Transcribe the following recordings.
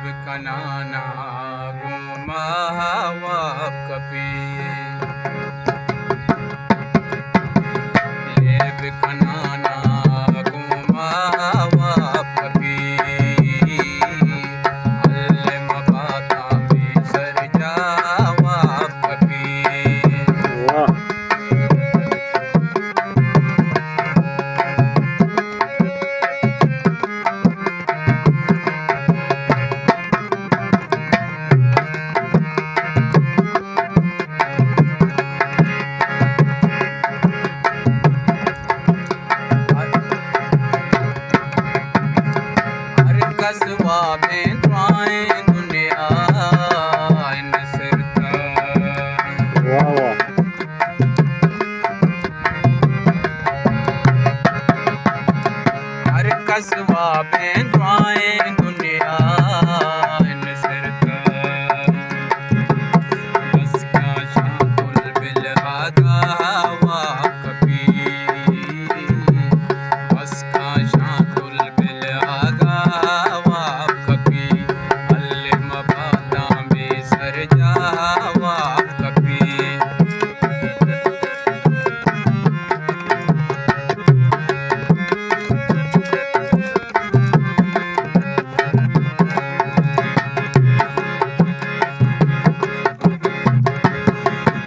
कनाना गुमावाब कभी लेब कनाना गुमावाब कभी अल्ले मबाता बेसर जावाब कभी वाह कसवा में दुआएं दुनिया नसरता वाह वाह हर कसवा में दुआएं दुनिया नसरता बस का शाकुल बिल आगा हवा कभी बस का शाकुल बिल आगा हवा कभी अल्ले मबादा में सर जावा कभी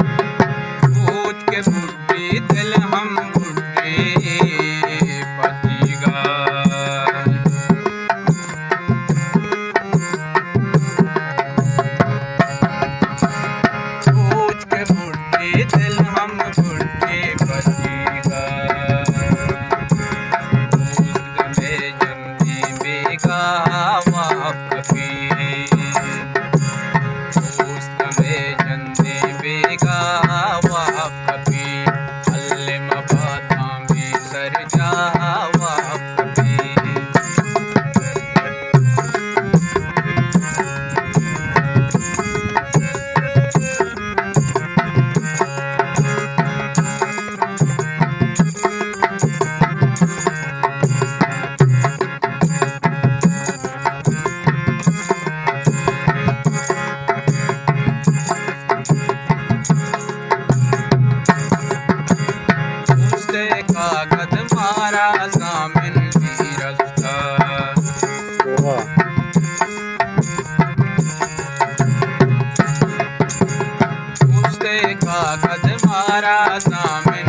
पूछ के बुढ़ी दिल हम बुढ़े पतिगा पूछ के बुढ़ी दिल हम बुढ़े पतिगा दोस्त में जमती बेगा वाप कभी दोस्त में जंदे बेगा वाप कभी अल्ले मबाता में सर जावा कभी उससे कागज मारा सामिन की रफ्तार वाह उससे कागज मारा सामिन